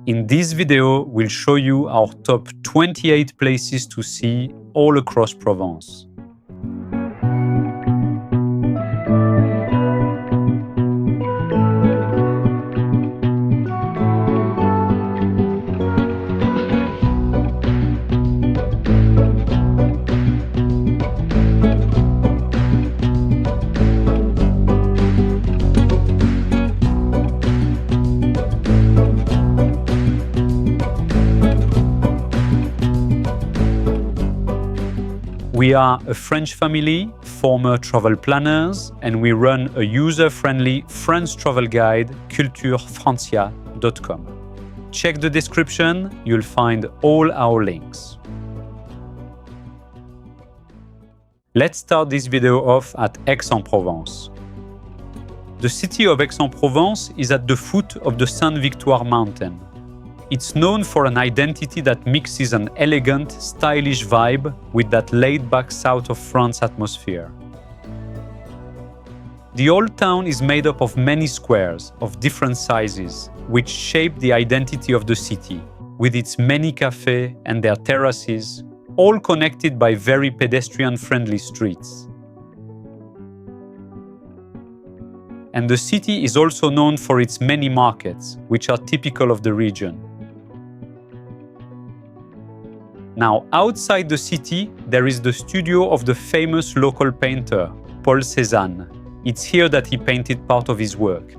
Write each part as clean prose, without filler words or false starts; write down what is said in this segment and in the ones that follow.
In this video, we'll show you our top 28 places to see all across Provence. We are a French family, former travel planners, and we run a user-friendly French travel guide, culturefrancia.com. Check the description, you'll find all our links. Let's start this video off at Aix-en-Provence. The city of Aix-en-Provence is at the foot of the Sainte-Victoire mountain. It's known for an identity that mixes an elegant, stylish vibe with that laid-back south of France atmosphere. The old town is made up of many squares of different sizes, which shape the identity of the city, with its many cafes and their terraces, all connected by very pedestrian-friendly streets. And the city is also known for its many markets, which are typical of the region. Now, outside the city, there is the studio of the famous local painter, Paul Cézanne. It's here that he painted part of his work.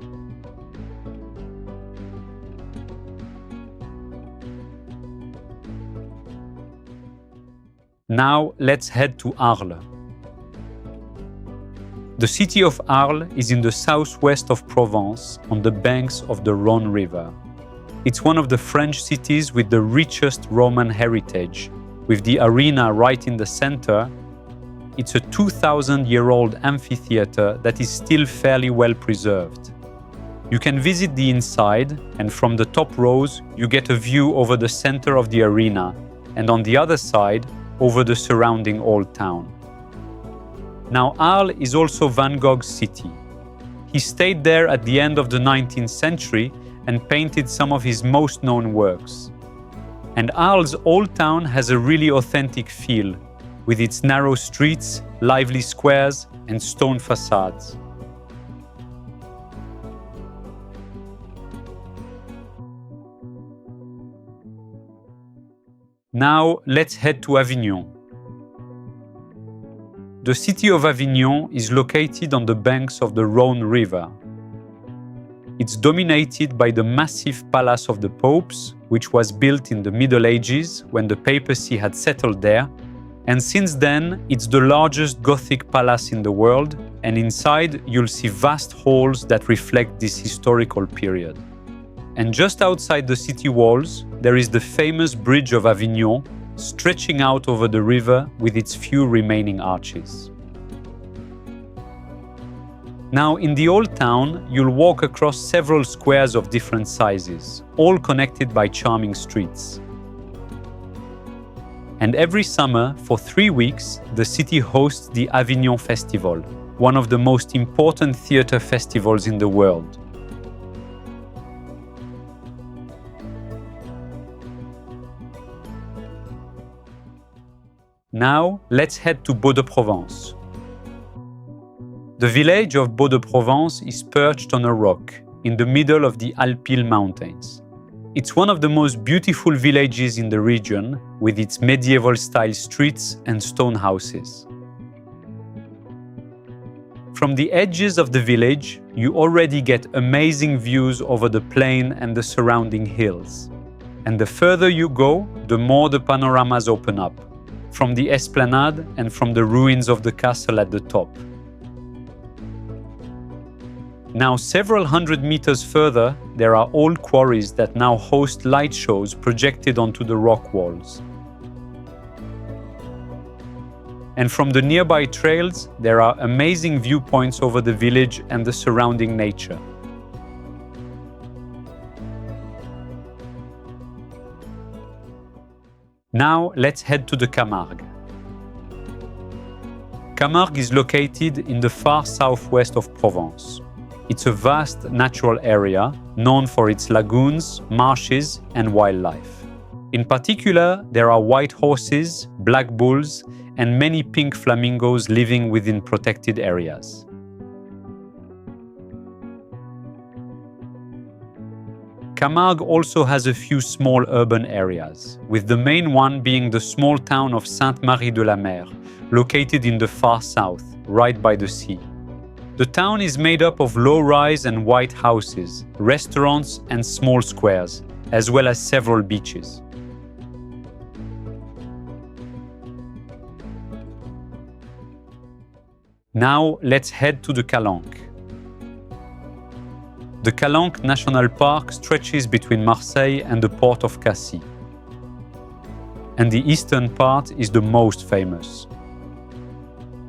Now, let's head to Arles. The city of Arles is in the southwest of Provence, on the banks of the Rhône River. It's one of the French cities with the richest Roman heritage. With the arena right in the center, it's a 2,000-year-old amphitheater that is still fairly well preserved. You can visit the inside, and from the top rows, you get a view over the center of the arena, and on the other side, over the surrounding old town. Now, Arles is also Van Gogh's city. He stayed there at the end of the 19th century and painted some of his most known works. And Arles' old town has a really authentic feel, with its narrow streets, lively squares, and stone facades. Now, let's head to Avignon. The city of Avignon is located on the banks of the Rhône River. It's dominated by the massive Palace of the Popes, which was built in the Middle Ages when the papacy had settled there, and since then it's the largest Gothic palace in the world, and inside you'll see vast halls that reflect this historical period. And just outside the city walls, there is the famous Bridge of Avignon, stretching out over the river with its few remaining arches. Now, in the old town, you'll walk across several squares of different sizes, all connected by charming streets. And every summer, for 3 weeks, the city hosts the Avignon Festival, one of the most important theatre festivals in the world. Now, let's head to Baux-de-Provence. The village of Baux-de-Provence is perched on a rock in the middle of the Alpilles Mountains. It's one of the most beautiful villages in the region, with its medieval-style streets and stone houses. From the edges of the village, you already get amazing views over the plain and the surrounding hills. And the further you go, the more the panoramas open up, from the esplanade and from the ruins of the castle at the top. Now, several hundred meters further, there are old quarries that now host light shows projected onto the rock walls. And from the nearby trails, there are amazing viewpoints over the village and the surrounding nature. Now, let's head to the Camargue. Camargue is located in the far southwest of Provence. It's a vast natural area known for its lagoons, marshes, and wildlife. In particular, there are white horses, black bulls, and many pink flamingos living within protected areas. Camargue also has a few small urban areas, with the main one being the small town of Sainte-Marie-de-la-Mer, located in the far south, right by the sea. The town is made up of low-rise and white houses, restaurants and small squares, as well as several beaches. Now let's head to the Calanques. The Calanques National Park stretches between Marseille and the port of Cassis. And the eastern part is the most famous.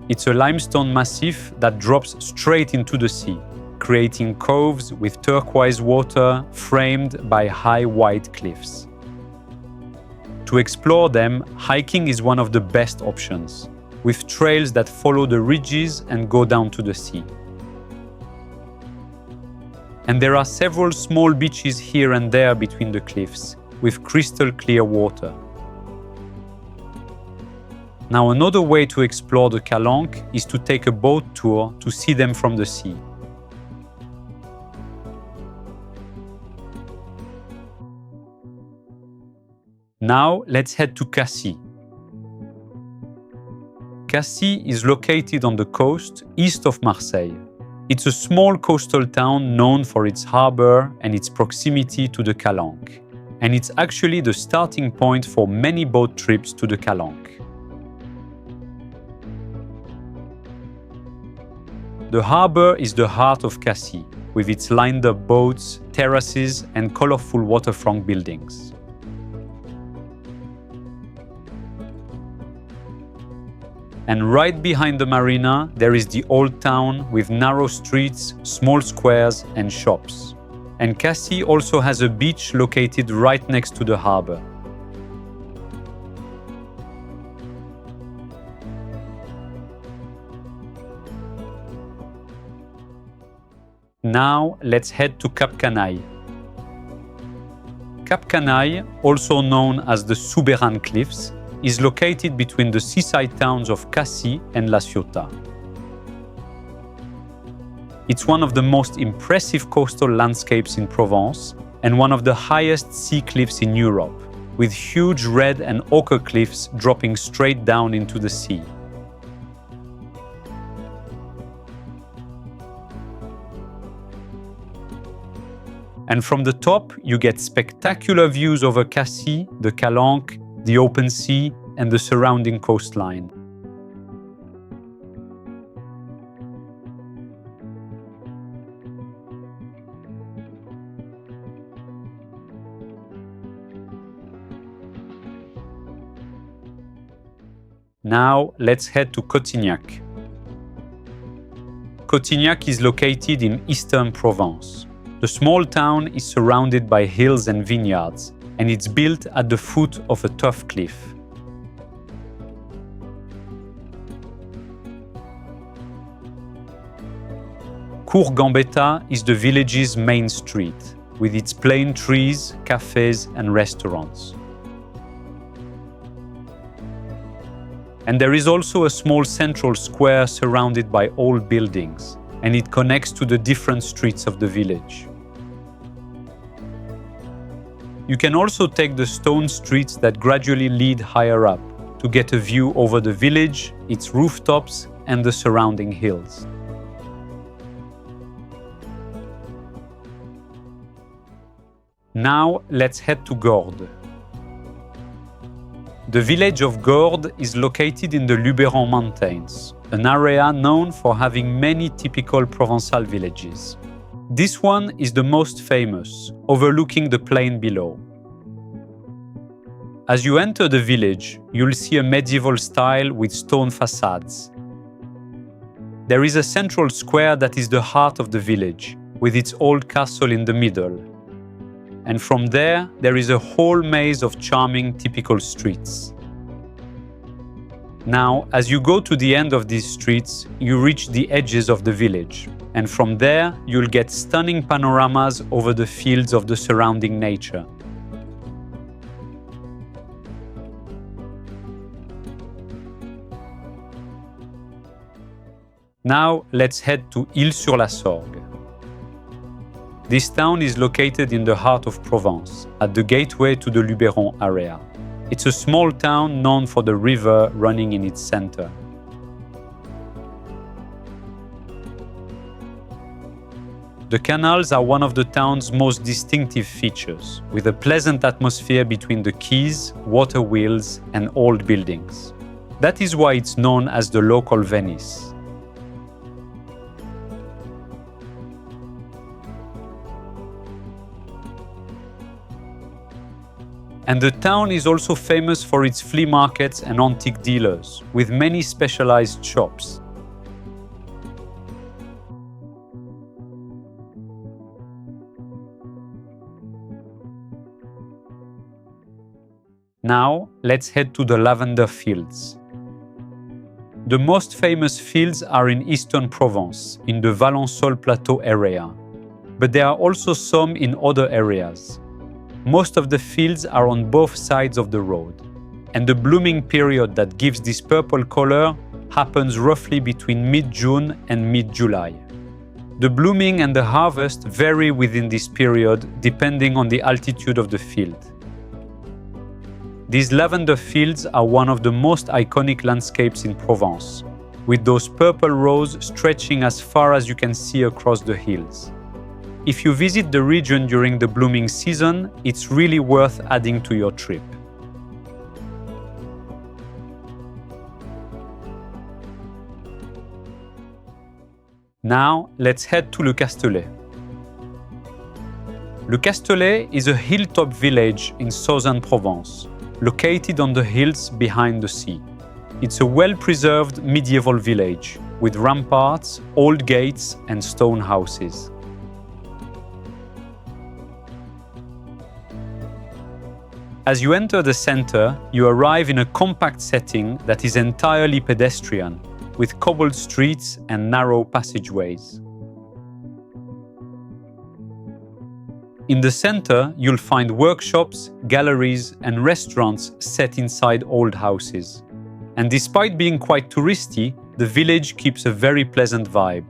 It's a limestone massif that drops straight into the sea, creating coves with turquoise water framed by high white cliffs. To explore them, hiking is one of the best options, with trails that follow the ridges and go down to the sea. And there are several small beaches here and there between the cliffs, with crystal clear water. Now, another way to explore the Calanques is to take a boat tour to see them from the sea. Now, let's head to Cassis. Cassis is located on the coast east of Marseille. It's a small coastal town known for its harbor and its proximity to the Calanques. And it's actually the starting point for many boat trips to the Calanques. The harbor is the heart of Cassis, with its lined-up boats, terraces, and colorful waterfront buildings. And right behind the marina, there is the old town with narrow streets, small squares, and shops. And Cassis also has a beach located right next to the harbor. Now, let's head to Cap Canaille. Cap Canaille, also known as the Souberain Cliffs, is located between the seaside towns of Cassis and La Ciotat. It's one of the most impressive coastal landscapes in Provence and one of the highest sea cliffs in Europe, with huge red and ochre cliffs dropping straight down into the sea. And from the top, you get spectacular views over Cassis, the Calanques, the open sea, and the surrounding coastline. Now, let's head to Cotignac. Cotignac is located in eastern Provence. The small town is surrounded by hills and vineyards, and it's built at the foot of a tough cliff. Cours Gambetta is the village's main street, with its plane trees, cafes, and restaurants. And there is also a small central square surrounded by old buildings, and it connects to the different streets of the village. You can also take the stone streets that gradually lead higher up to get a view over the village, its rooftops, and the surrounding hills. Now let's head to Gordes. The village of Gordes is located in the Luberon Mountains, an area known for having many typical Provençal villages. This one is the most famous, overlooking the plain below. As you enter the village, you'll see a medieval style with stone facades. There is a central square that is the heart of the village, with its old castle in the middle. And from there is a whole maze of charming typical streets. Now, as you go to the end of these streets, you reach the edges of the village, and from there you'll get stunning panoramas over the fields of the surrounding nature. Now let's head to Isle-sur-la-Sorgue. This town is located in the heart of Provence, at the gateway to the Luberon area. It's a small town known for the river running in its center. The canals are one of the town's most distinctive features, with a pleasant atmosphere between the quays, water wheels, and old buildings. That is why it's known as the local Venice. And the town is also famous for its flea markets and antique dealers, with many specialized shops. Now, let's head to the Lavender Fields. The most famous fields are in eastern Provence, in the Valençol Plateau area. But there are also some in other areas. Most of the fields are on both sides of the road, and the blooming period that gives this purple color happens roughly between mid-June and mid-July. The blooming and the harvest vary within this period depending on the altitude of the field. These lavender fields are one of the most iconic landscapes in Provence, with those purple rows stretching as far as you can see across the hills. If you visit the region during the blooming season, it's really worth adding to your trip. Now, let's head to Le Castellet. Le Castellet is a hilltop village in southern Provence, located on the hills behind the sea. It's a well-preserved medieval village, with ramparts, old gates, and stone houses. As you enter the center, you arrive in a compact setting that is entirely pedestrian, with cobbled streets and narrow passageways. In the center, you'll find workshops, galleries, and restaurants set inside old houses. And despite being quite touristy, the village keeps a very pleasant vibe.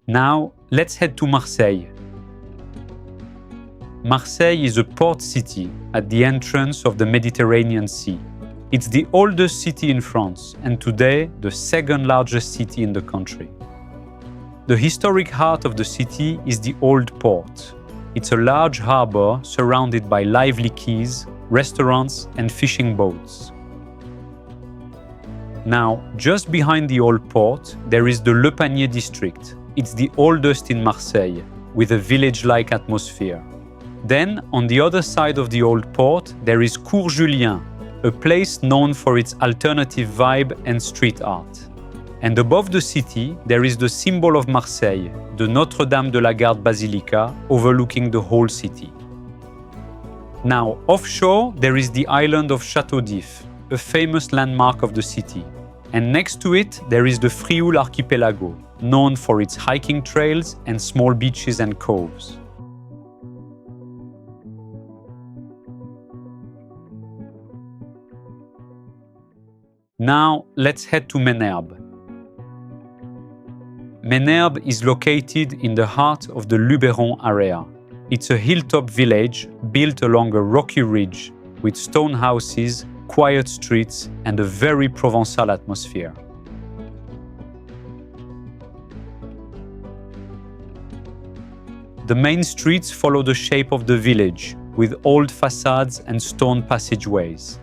Now, let's head to Marseille. Marseille is a port city at the entrance of the Mediterranean Sea. It's the oldest city in France and today the second largest city in the country. The historic heart of the city is the Old Port. It's a large harbor surrounded by lively quays, restaurants, and fishing boats. Now, just behind the Old Port, there is the Le Panier district. It's the oldest in Marseille, with a village-like atmosphere. Then, on the other side of the Old Port, there is Cours Julien, a place known for its alternative vibe and street art. And above the city, there is the symbol of Marseille, the Notre-Dame de la Garde Basilica, overlooking the whole city. Now, offshore, there is the island of Château d'If, a famous landmark of the city. And next to it, there is the Frioul Archipelago, known for its hiking trails and small beaches and coves. Now, let's head to Ménerbes. Ménerbes is located in the heart of the Luberon area. It's a hilltop village built along a rocky ridge with stone houses, quiet streets, and a very Provençal atmosphere. The main streets follow the shape of the village, with old facades and stone passageways.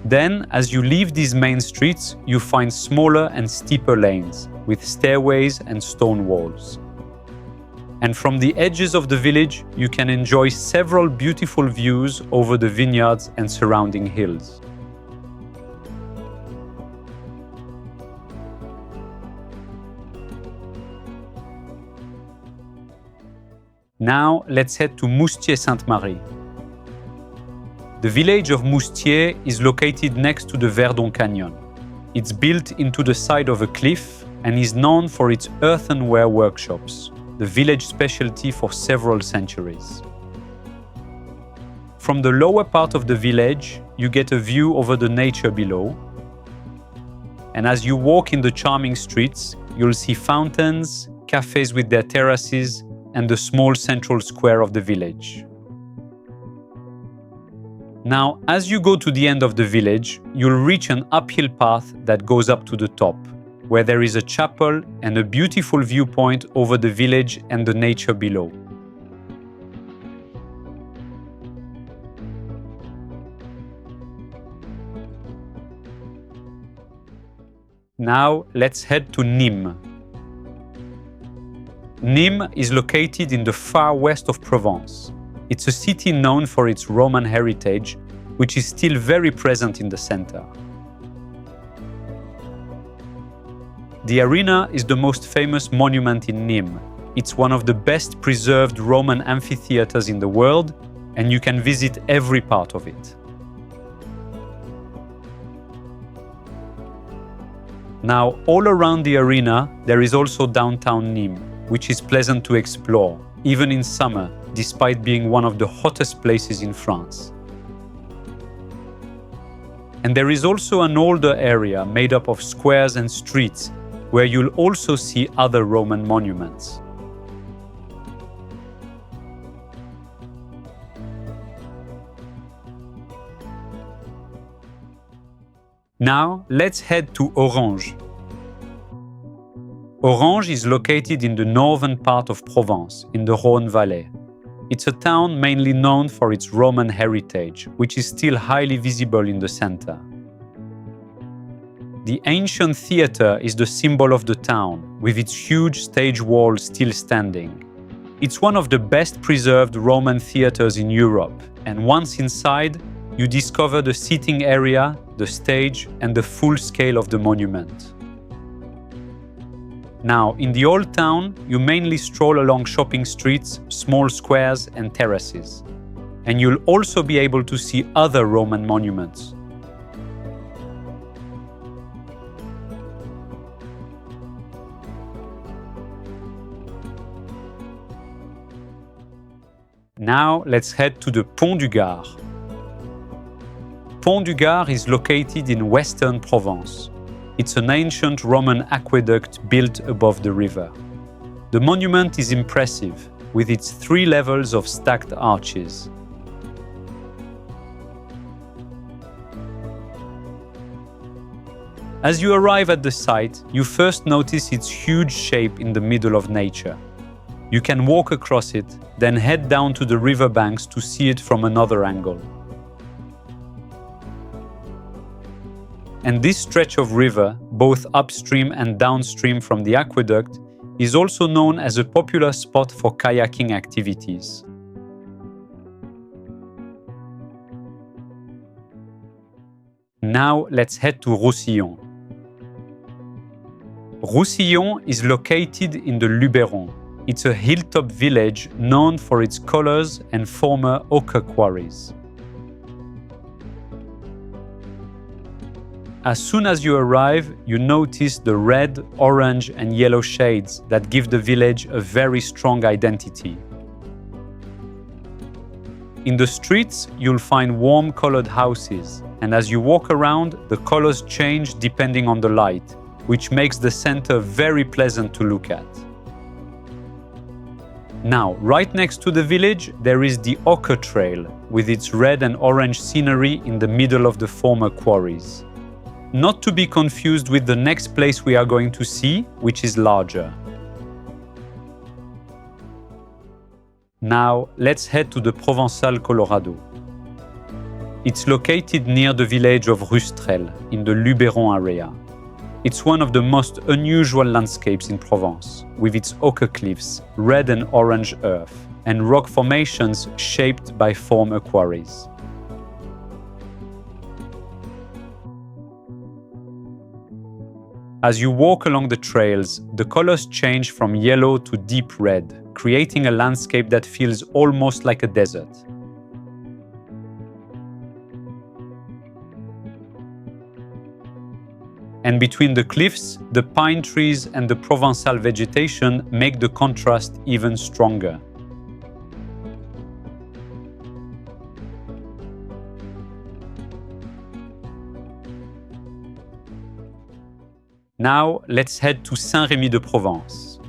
Then, as you leave these main streets, you find smaller and steeper lanes, with stairways and stone walls. And from the edges of the village, you can enjoy several beautiful views over the vineyards and surrounding hills. Now, let's head to Moustiers-Sainte-Marie. The village of Moustiers is located next to the Verdon Canyon. It's built into the side of a cliff and is known for its earthenware workshops, the village specialty for several centuries. From the lower part of the village, you get a view over the nature below. And as you walk in the charming streets, you'll see fountains, cafes with their terraces, and the small central square of the village. Now, as you go to the end of the village, you'll reach an uphill path that goes up to the top, where there is a chapel and a beautiful viewpoint over the village and the nature below. Now, let's head to Nîmes. Nîmes is located in the far west of Provence. It's a city known for its Roman heritage, which is still very present in the center. The arena is the most famous monument in Nîmes. It's one of the best preserved Roman amphitheaters in the world, and you can visit every part of it. Now, all around the arena, there is also downtown Nîmes, which is pleasant to explore, even in summer, despite being one of the hottest places in France. And there is also an older area made up of squares and streets, where you'll also see other Roman monuments. Now, let's head to Orange. Orange is located in the northern part of Provence, in the Rhône Valley. It's a town mainly known for its Roman heritage, which is still highly visible in the center. The ancient theatre is the symbol of the town, with its huge stage wall still standing. It's one of the best preserved Roman theatres in Europe, and once inside, you discover the seating area, the stage, and the full scale of the monument. Now, in the old town, you mainly stroll along shopping streets, small squares, and terraces. And you'll also be able to see other Roman monuments. Now, let's head to the Pont du Gard. Pont du Gard is located in western Provence. It's an ancient Roman aqueduct built above the river. The monument is impressive, with its 3 levels of stacked arches. As you arrive at the site, you first notice its huge shape in the middle of nature. You can walk across it, then head down to the riverbanks to see it from another angle. And this stretch of river, both upstream and downstream from the aqueduct, is also known as a popular spot for kayaking activities. Now let's head to Roussillon. Roussillon is located in the Luberon. It's a hilltop village known for its colors and former ochre quarries. As soon as you arrive, you notice the red, orange, and yellow shades that give the village a very strong identity. In the streets, you'll find warm-colored houses, and as you walk around, the colors change depending on the light, which makes the center very pleasant to look at. Now, right next to the village, there is the Ochre Trail, with its red and orange scenery in the middle of the former quarries. Not to be confused with the next place we are going to see, which is larger. Now, let's head to the Provençal Colorado. It's located near the village of Rustrel, in the Luberon area. It's one of the most unusual landscapes in Provence, with its ochre cliffs, red and orange earth, and rock formations shaped by former quarries. As you walk along the trails, the colors change from yellow to deep red, creating a landscape that feels almost like a desert. And between the cliffs, the pine trees and the Provençal vegetation make the contrast even stronger. Now, let's head to Saint-Rémy-de-Provence.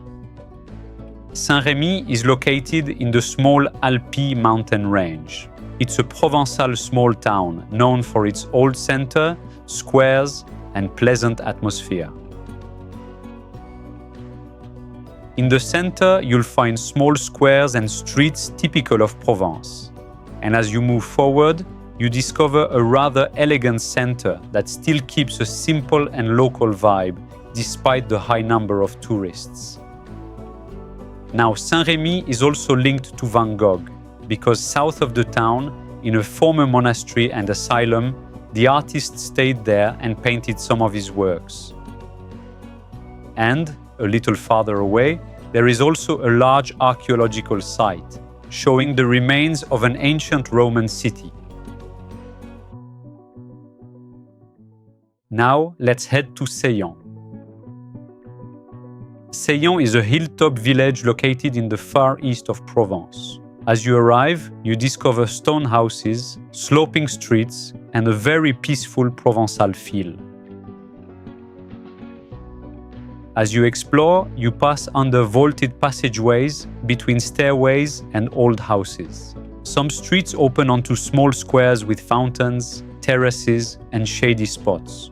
Saint-Rémy is located in the small Alpes mountain range. It's a Provençal small town known for its old center, squares, and pleasant atmosphere. In the center, you'll find small squares and streets typical of Provence. And as you move forward, you discover a rather elegant center that still keeps a simple and local vibe despite the high number of tourists. Now, Saint-Rémy is also linked to Van Gogh, because south of the town, in a former monastery and asylum, the artist stayed there and painted some of his works. And, a little farther away, there is also a large archaeological site, showing the remains of an ancient Roman city. Now, let's head to Seillans. Seillans is a hilltop village located in the far east of Provence. As you arrive, you discover stone houses, sloping streets, and a very peaceful Provençal feel. As you explore, you pass under vaulted passageways between stairways and old houses. Some streets open onto small squares with fountains, terraces, and shady spots.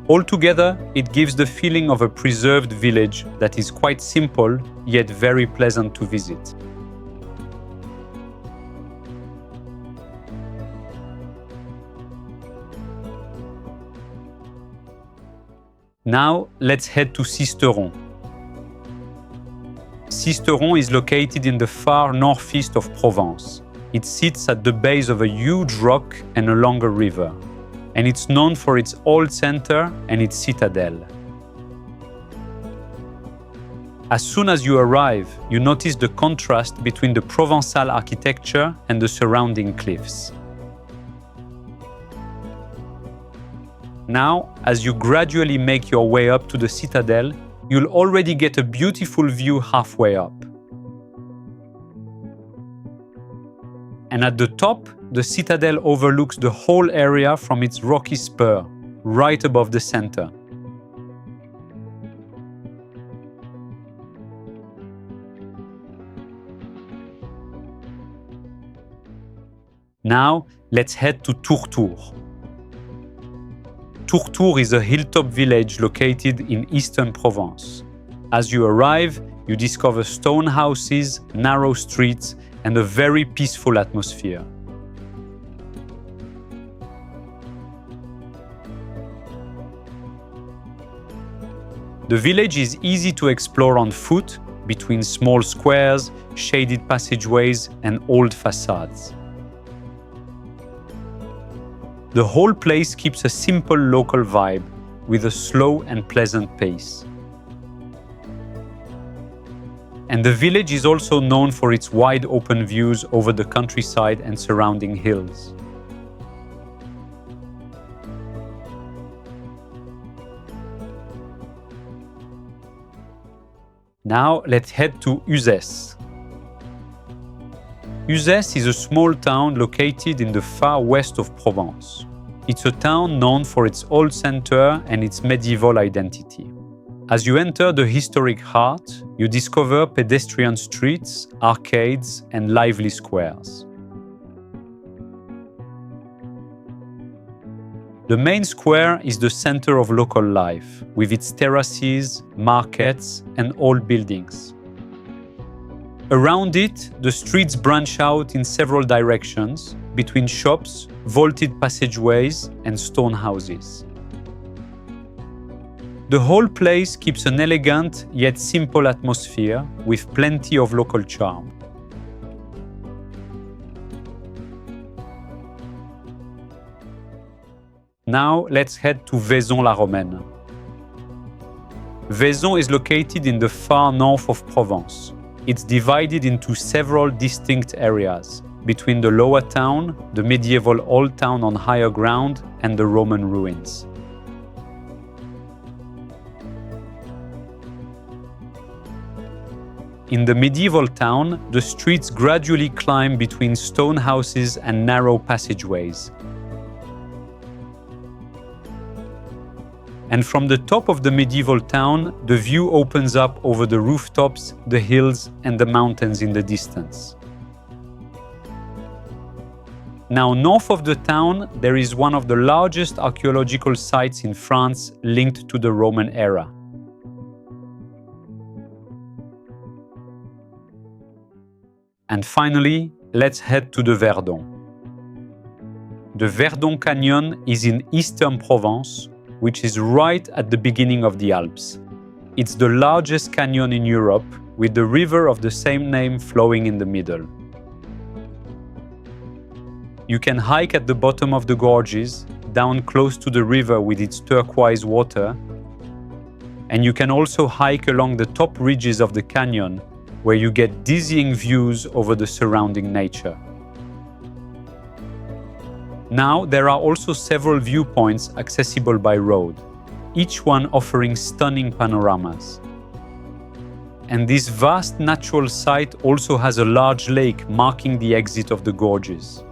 Altogether, it gives the feeling of a preserved village that is quite simple, yet very pleasant to visit. Now, let's head to Sisteron. Sisteron is located in the far northeast of Provence. It sits at the base of a huge rock and along a river, and it's known for its old center and its citadel. As soon as you arrive, you notice the contrast between the Provençal architecture and the surrounding cliffs. Now, as you gradually make your way up to the citadel, you'll already get a beautiful view halfway up. And at the top, the citadel overlooks the whole area from its rocky spur, right above the center. Now, let's head to Tourtour. Tourtour is a hilltop village located in eastern Provence. As you arrive, you discover stone houses, narrow streets, and a very peaceful atmosphere. The village is easy to explore on foot between small squares, shaded passageways, and old facades. The whole place keeps a simple local vibe with a slow and pleasant pace. And the village is also known for its wide open views over the countryside and surrounding hills. Now let's head to Uzès. Uzès is a small town located in the far west of Provence. It's a town known for its old center and its medieval identity. As you enter the historic heart, you discover pedestrian streets, arcades, and lively squares. The main square is the center of local life, with its terraces, markets, and old buildings. Around it, the streets branch out in several directions, between shops, vaulted passageways, and stone houses. The whole place keeps an elegant yet simple atmosphere with plenty of local charm. Now let's head to Vaison-la-Romaine. Vaison is located in the far north of Provence. It's divided into several distinct areas, between the lower town, the medieval old town on higher ground, and the Roman ruins. In the medieval town, the streets gradually climb between stone houses and narrow passageways. And from the top of the medieval town, the view opens up over the rooftops, the hills, and the mountains in the distance. Now, north of the town, there is one of the largest archaeological sites in France linked to the Roman era. And finally, let's head to the Verdon. The Verdon Canyon is in eastern Provence, which is right at the beginning of the Alps. It's the largest canyon in Europe, with the river of the same name flowing in the middle. You can hike at the bottom of the gorges, down close to the river with its turquoise water, and you can also hike along the top ridges of the canyon, where you get dizzying views over the surrounding nature. Now, there are also several viewpoints accessible by road, each one offering stunning panoramas. And this vast natural site also has a large lake marking the exit of the gorges.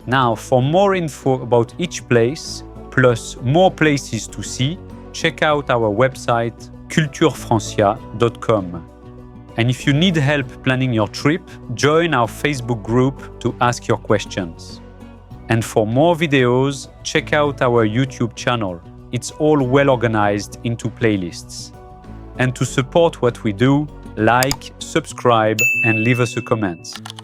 Now, for more info about each place, plus more places to see, check out our website culturefrancia.com. And if you need help planning your trip, join our Facebook group to ask your questions. And for more videos, check out our YouTube channel. It's all well organized into playlists. And to support what we do, like, subscribe, and leave us a comment.